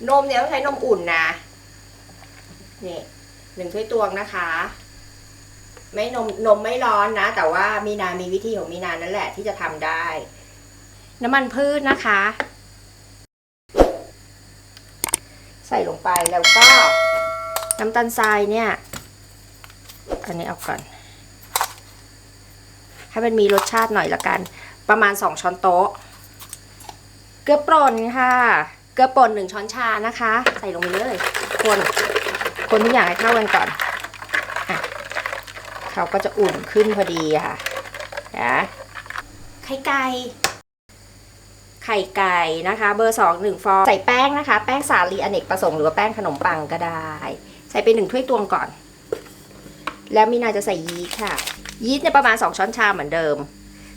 นมเนี่ยต้องใช้นมอุ่นนะนี่1 ถ้วยตวงนะคะไม่นมไม่ร้อนนะแต่ว่ามีนามีวิธีของมีนานั่นแหละที่จะทำได้น้ำมันพืชนะคะใส่ลงไปแล้วก็น้ำตาลทรายเนี่ยอันนี้เอาก่อนให้มันมีรสชาติหน่อยละกันประมาณ2 ช้อนโต๊ะเกลือป่นค่ะเกลือป่น1 ช้อนชานะคะใส่ลงไปเลยคนทุกอย่างให้เข้ากันก่อนเขาก็จะอุ่นขึ้นพอดีค่ะนะไข่ไก่นะคะเบอร์2 1 ฟองใส่แป้งนะคะแป้งสาลีอเนกประสงค์หรือว่าแป้งขนมปังก็ได้ใส่ไป1 ถ้วยตวงก่อนแล้วมีนาจะใส่ยีสต์ค่ะยีสต์เนี่ยประมาณ2 ช้อนชาเหมือนเดิม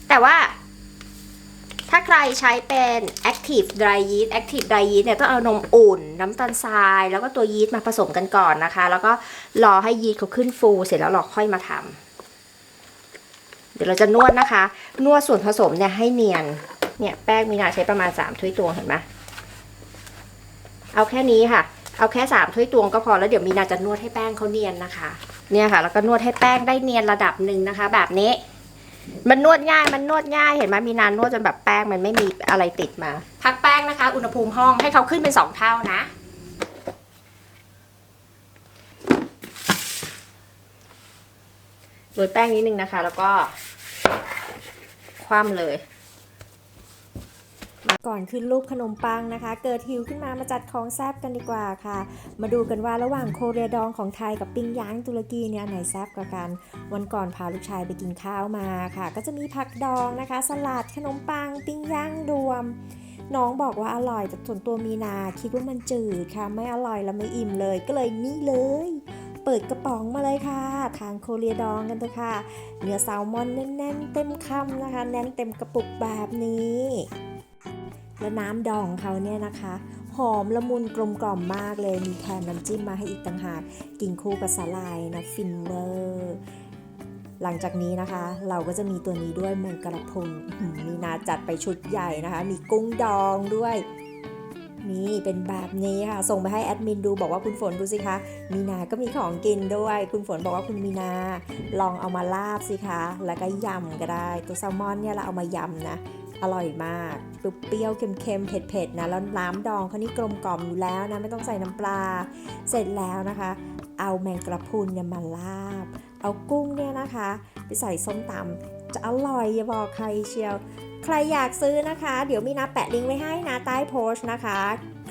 แต่ว่าถ้าใครใช้เป็น Active Dry Yeast Active Dry Yeast เนี่ยต้องเอานมอุ่นน้ำตาลทรายแล้วก็ตัวยีสต์มาผสมกันก่อนนะคะแล้วก็รอให้ยีสต์เขาขึ้นฟูเสร็จแล้วเราค่อยมาทำเดี๋ยวเราจะนวดนะคะนวดส่วนผสมเนี่ยให้เนียนเนี่ยแป้งมีนาใช้ประมาณ3 ถ้วยตวงเห็นไหมเอาแค่นี้ค่ะเอาแค่3 ถ้วยตวงก็พอแล้วเดี๋ยวมีนาจะนวดให้แป้งเขาเนียนนะคะเนี่ยค่ะแล้วก็นวดให้แป้งได้เนียนระดับหนึ่งนะคะแบบนี้มันนวดง่ายเห็นไหมมีนานวดจนแบบแป้งมันไม่มีอะไรติดมาพักแป้งนะคะอุณหภูมิห้องให้เขาขึ้นเป็น2 เท่านะโรยแป้งนิดนึงนะคะแล้วก็คว่ำเลยก่อนขึ้นรูปขนมปังนะคะเกิดหิวขึ้นมาจัดของแซ่บกันดีกว่าค่ะมาดูกันว่าระหว่างโคเรียดองของไทยกับปิ้งย่างตุรกีเนี่ยไหนแซ่บกว่ากันวันก่อนพาลูกชายไปกินข้าวมาค่ะก็จะมีผักดองนะคะสลัดขนมปังปิ้งย่างรวมน้องบอกว่าอร่อยแต่ส่วนตัวมีนาคิดว่ามันจืดค่ะไม่อร่อยแล้วไม่อิ่มเลยก็เลยนี่เลยเปิดกระป๋องมาเลยค่ะทานโคเรียดองกันเถอะค่ะเนื้อแซลมอนแน่นๆเต็มคำนะคะแน่นเต็มกระปุกแบบนี้แล้วน้ำดองเขาเนี่ยนะคะหอมละมุนกลมกล่อมมากเลยมีแถมน้ำจิ้มมาให้อีกต่างหากกินคู่กับสาหร่ายนะฟินเวอร์หลังจากนี้นะคะเราก็จะมีตัวนี้ด้วยแมงกะพรุนมีนาจัดไปชุดใหญ่นะคะมีกุ้งดองด้วยนี่เป็นแบบนี้ค่ะส่งไปให้แอดมินดูบอกว่าคุณฝนดูสิคะมีนาก็มีของกินด้วยคุณฝนบอกว่าคุณมีนาลองเอามาลาบสิคะแล้วก็ยำก็ได้ตัวแซลมอนเนี่ยเราเอามายำนะอร่อยมากเปรี้ยวๆเค็มๆเผ็ดๆนะแล้วน้ำดองเขานี่กลมกล่อมอยู่แล้วนะไม่ต้องใส่น้ำปลาเสร็จแล้วนะคะเอาแมงกระพรุนเนี่ยมาลาบเอากุ้งเนี่ยนะคะไปใส่ส้มตำจะอร่อยอย่าบอกใครเชียวใครอยากซื้อนะคะเดี๋ยวมีนาแปะลิงก์ไว้ให้นะใต้โพสต์นะคะ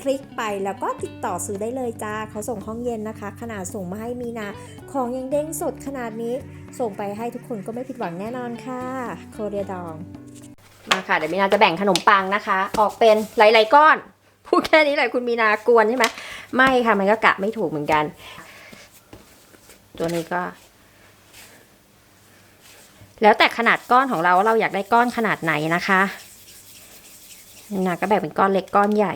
คลิกไปแล้วก็ติดต่อซื้อได้เลยจ้าเขาส่งห้องเย็นนะคะขนาดส่งมาให้มีนาของยังเด้งสดขนาดนี้ส่งไปให้ทุกคนก็ไม่ผิดหวังแน่นอนค่ะโคเรียดองมาค่ะเดี๋ยวมีนาจะแบ่งขนมปังนะคะออกเป็นหลายๆก้อนพูดแค่นี้เลยคุณมีนากวนใช่ไหมไม่ค่ะมันก็กะไม่ถูกเหมือนกันตัวนี้ก็แล้วแต่ขนาดก้อนของเราว่าเราอยากได้ก้อนขนาดไหนนะคะมีนาก็แบ่งเป็นก้อนเล็กก้อนใหญ่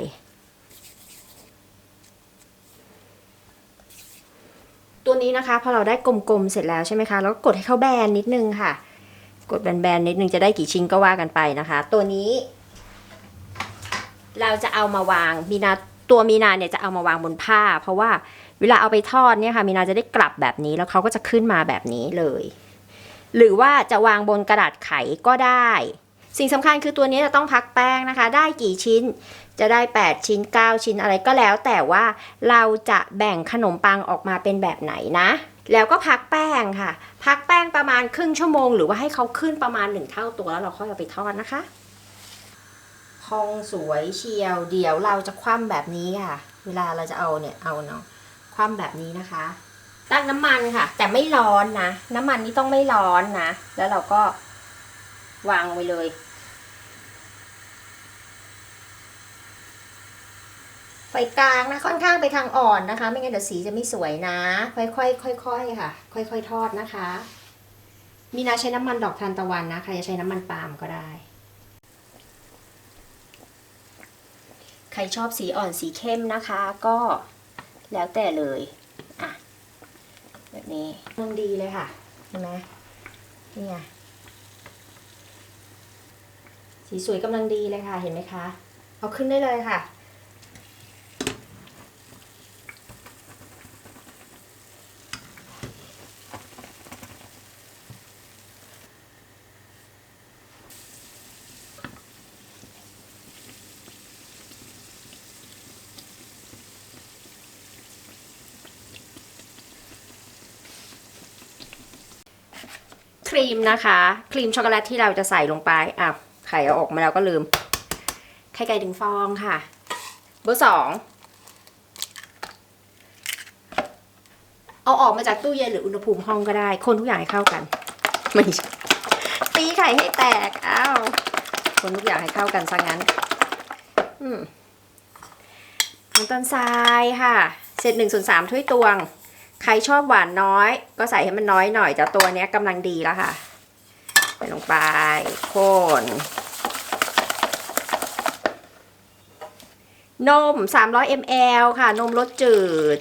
ตัวนี้นะคะพอเราได้กลมๆเสร็จแล้วใช่ไหมคะแล้วก็กดให้เขาแบนนิดนึงค่ะกดแบนๆนิดนึงจะได้กี่ชิ้นก็ว่ากันไปนะคะตัวนี้เราจะเอามาวางมีนาเนี่ยจะเอามาวางบนผ้าเพราะว่าเวลาเอาไปทอดเนี่ยค่ะมีนาจะได้กลับแบบนี้แล้วเขาก็จะขึ้นมาแบบนี้เลยหรือว่าจะวางบนกระดาษไขก็ได้สิ่งสำคัญคือตัวนี้จะต้องพักแป้งนะคะได้กี่ชิ้นจะได้8 ชิ้น9 ชิ้นอะไรก็แล้วแต่ว่าเราจะแบ่งขนมปังออกมาเป็นแบบไหนนะแล้วก็พักแป้งค่ะพักแป้งประมาณครึ่งชั่วโมงหรือว่าให้เขาขึ้นประมาณ1 เท่าตัวแล้วเราค่อยเอาไปทอดนะคะพองสวยเชียวเดี๋ยวเราจะคว่ำแบบนี้ค่ะเวลาเราจะเอาเนี่ยเอาเนาะคว่ำแบบนี้นะคะตั้งน้ำมันค่ะแต่ไม่ร้อนนะน้ำมันนี่ต้องไม่ร้อนนะแล้วเราก็วางไว้เลยไฟกลางนะค่อนข้างไปทางอ่อนนะคะไม่งั้นเดี๋ยวสีจะไม่สวยนะค่อยๆค่อยๆค่ะค่อยๆทอดนะคะมีนาใช้น้ำมันดอกทานตะวันนะใครจะใช้น้ำมันปาล์มก็ได้ใครชอบสีอ่อนสีเข้มนะคะก็แล้วแต่เลยอ่ะแบบนี้มันดีเลยค่ะเห็นไหมนี่ไงสีสวยกำลังดีเลยค่ะเห็นไหมคะเอาขึ้นได้เลยค่ะ ครีมนะคะครีมช็อกโกแลตที่เราจะใส่ลงไปอ้าวไข่เอาออกมาแล้วก็ลืมไข่ไก่1 ฟองค่ะเบอร์ 2เอาออกมาจากตู้เย็นหรืออุณหภูมิห้องก็ได้คนทุกอย่างให้เข้ากันไม่ใช่ตีไข่ให้แตกอ้าวคนทุกอย่างให้เข้ากันซะงั้นน้ำตาลทรายค่ะเศษ1/3 ถ้วยตวงใครชอบหวานน้อยก็ใส่ให้มันน้อยหน่อยแต่ตัวเนี้ยกำลังดีแล้วค่ะใส่ลงไปคนนม300 ml ค่ะนมรสจืด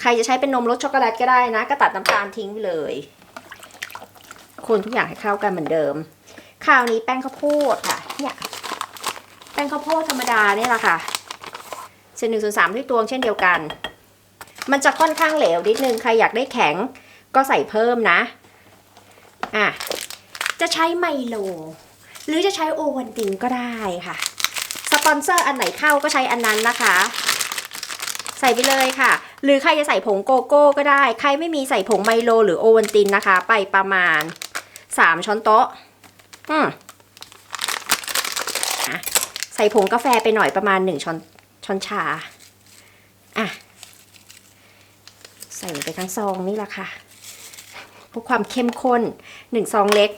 ใครจะใช้เป็นนมรสช็อกโกแลตก็ได้นะก็ตัดน้ำตาลทิ้งไปเลยคนทุกอย่างให้เข้ากันเหมือนเดิมคราวนี้แป้งข้าวโพดค่ะเนี่ยแป้งข้าวโพดธรรมดาเนี่ยแหละค่ะเศษ1/3 ถ้วยตวงเช่นเดียวกันมันจะค่อนข้างเหลวนิดนึงใครอยากได้แข็งก็ใส่เพิ่มนะจะใช้ไมโลหรือจะใช้โอวัลตินก็ได้ค่ะสปอนเซอร์อันไหนเข้าก็ใช้อันนั้นนะคะใส่ไปเลยค่ะหรือใครจะใส่ผงโกโก้ก็ได้ใครไม่มีใส่ผงไมโลหรือโอวัลตินนะคะไปประมาณ3 ช้อนโต๊ะใส่ผงกาแฟไปหน่อยประมาณ1 ช้อนชาใส่ไปทั้งซองนี่แหละค่ะเพื่อความเข้มข้น1 ซองเล็ก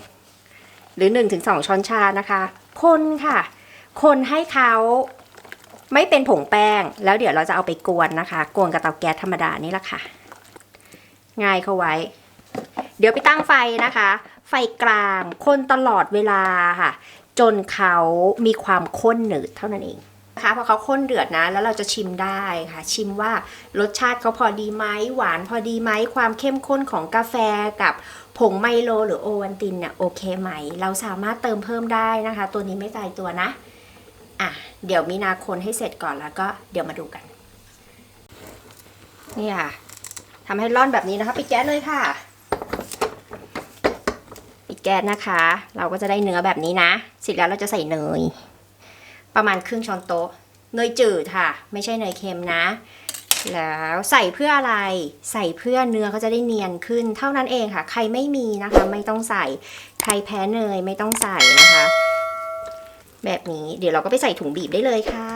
หรือ 1-2 ช้อนชานะคะคนค่ะคนให้เขาไม่เป็นผงแป้งแล้วเดี๋ยวเราจะเอาไปกวนนะคะกวนกับเตาแก๊สธรรมดานี่แหละค่ะง่ายเข้าไว้เดี๋ยวไปตั้งไฟนะคะไฟกลางคนตลอดเวลาค่ะจนเขามีความข้นหนืดเท่านั้นเองนะคะพอเขาข้นเดือดนะแล้วเราจะชิมได้ค่ะชิมว่ารสชาติเขาพอดีไหมหวานพอดีไหมความเข้มข้นของกาแฟกับผงไมโลหรือโอวัลตินเนี่ยโอเคไหมเราสามารถเติมเพิ่มได้นะคะตัวนี้ไม่ตายตัวนะเดี๋ยวมีนาคนให้เสร็จก่อนแล้วก็เดี๋ยวมาดูกันนี่ค่ะทำให้ร่อนแบบนี้นะคะปิดแก๊สเลยค่ะปิดแก๊สนะคะเราก็จะได้เนื้อแบบนี้นะเสร็จแล้วเราจะใส่เนยประมาณครึ่งช้อนโต๊ะเนยจืดค่ะไม่ใช่เนยเค็มนะแล้วใส่เพื่ออะไรใส่เพื่อเนื้อเขาจะได้เนียนขึ้นเท่านั้นเองค่ะใครไม่มีนะคะไม่ต้องใส่ใครแพ้เนยไม่ต้องใส่นะคะแบบนี้เดี๋ยวเราก็ไปใส่ถุงบีบได้เลยค่ะ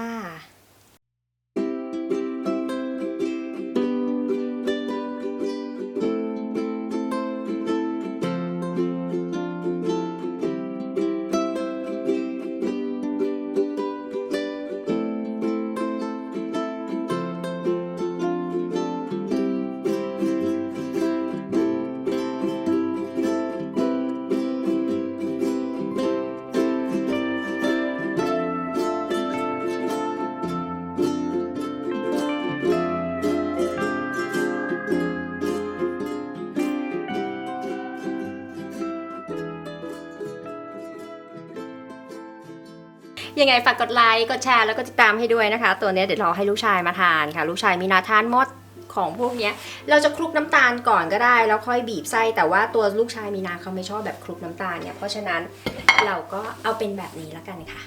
ยังไงฝากกดไลค์กดแชร์แล้วก็ติดตามให้ด้วยนะคะตัวนี้เดี๋ยวรอให้ลูกชายมาทานค่ะลูกชายมีนาทานหมดของพวกนี้เราจะคลุกน้ำตาลก่อนก็ได้แล้วค่อยบีบไส้แต่ว่าตัวลูกชายมีนาเขาไม่ชอบแบบคลุกน้ำตาลเนี่ยเพราะฉะนั้นเราก็เอาเป็นแบบนี้แล้วกันค่ะ